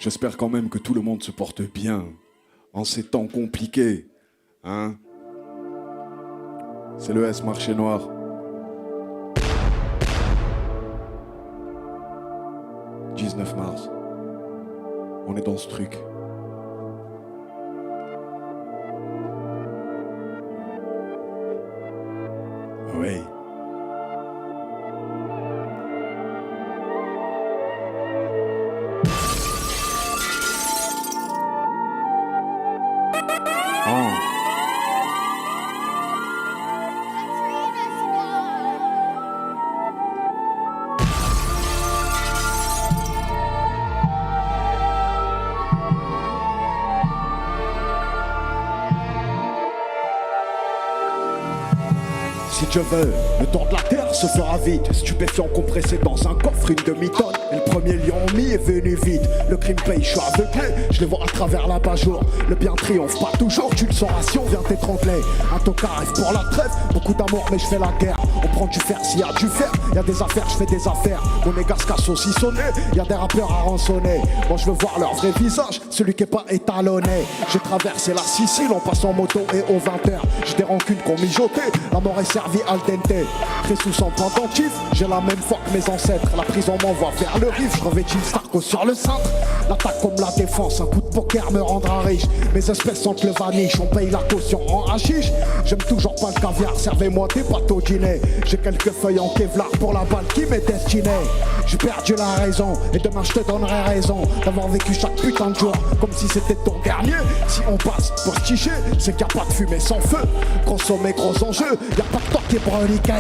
J'espère quand même que tout le monde se porte bien en ces temps compliqués. Hein? C'est le S Marché Noir. « 19 mars. On est dans ce truc. Oui. Oh. Si Dieu veut, le tour de la terre se fera vite. Stupéfiant compressé dans un coffre, une demi-tonne. Et le premier lion mis est venu vite. Le crime paye, je suis aveuglé. Je les vois à travers l'abat-jour. Le bien triomphe pas toujours, tu le sauras si on vient t'étrangler. Un tocard arrive pour la trêve. Beaucoup d'amour, mais je fais la guerre. On prend du fer s'il y a du fer. Y a des affaires, je fais des affaires. Mon gars se casse aussi sonné. Y a des rappeurs à rançonner. Moi je veux voir leur vrai visage, celui qui est pas étalonné. J'ai traversé la Sicile en passant moto et aux 20h. J'ai des rancunes qu'on mijotait. La mort est servie al dente. Très sous son pendentif, j'ai la même foi que mes ancêtres. La prison m'envoie vers le riff, je revêtis le Starco sur le cintre. L'attaque comme la défense, un coup de poker me rendra riche. Mes espèces sentent le vaniche, on paye la caution en hachiche. J'aime toujours pas le caviar, servez-moi des pâtes au dîner. J'ai quelques feuilles en Kevlar pour la balle qui m'est destinée. J'ai perdu la raison, et demain je te donnerai raison d'avoir vécu chaque putain de jour comme si c'était ton dernier. Si on passe pour sticher, c'est qu'il n'y a pas de fumée sans feu. Gros sommet, gros enjeu, y'a pas de temps qui est broliqué.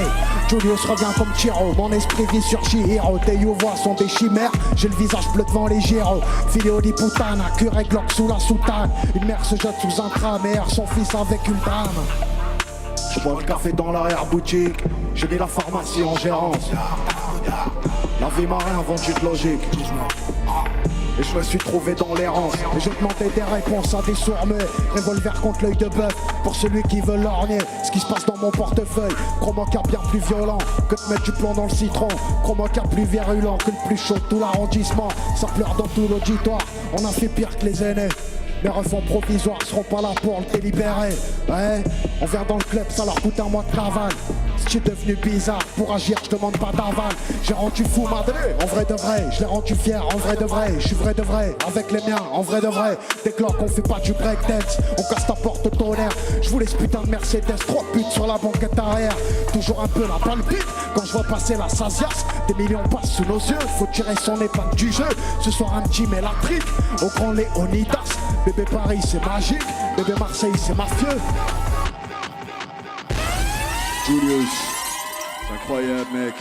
Julius revient comme Chiro, mon esprit vit sur Chihiro. Tes voix sont des chimères, j'ai le visage bleu devant les gyros. Filio di putana, curé Glock sous la soutane. Une mère se jette sous un tram et erre son fils avec une dame. Je bois le café dans l'arrière-boutique, j'ai mis la pharmacie en gérance. La vie m'a réinventé de logique. Et je me suis trouvé dans l'errance. Et je demandais des réponses à des sourds-muets. Revolver contre l'œil de bœuf pour celui qui veut lorgner ce qui se passe dans mon portefeuille. Crois-moi qu'il y a bien plus violent que de mettre du plomb dans le citron. Crois-moi qu'il y a plus virulent que le plus chaud de tout l'arrondissement. Ça pleure dans tout l'auditoire, on a fait pire que les aînés. Les refs provisoires seront pas là pour le délibérer. Ouais, on vient dans le club, ça leur coûte un mois de travail. Si tu es devenu bizarre, pour agir, je demande pas d'aval. J'ai rendu fou madré, en vrai de vrai. Je l'ai rendu fier, en vrai de vrai. Je suis vrai de vrai, avec les miens, en vrai de vrai. Des cloques, on fait pas du breakdance. On casse ta porte au tonnerre. Je vous laisse putain de Mercedes, 3 putes sur la banquette arrière. Toujours un peu la palpite, quand je vois passer la Sazias. Des millions passent sous nos yeux, faut tirer son épingle du jeu. Ce soir un Jim et la trique, au grand Léonidas. Bébé Paris c'est magique, bébé Marseille c'est mafieux. Julius, c'est incroyable mec.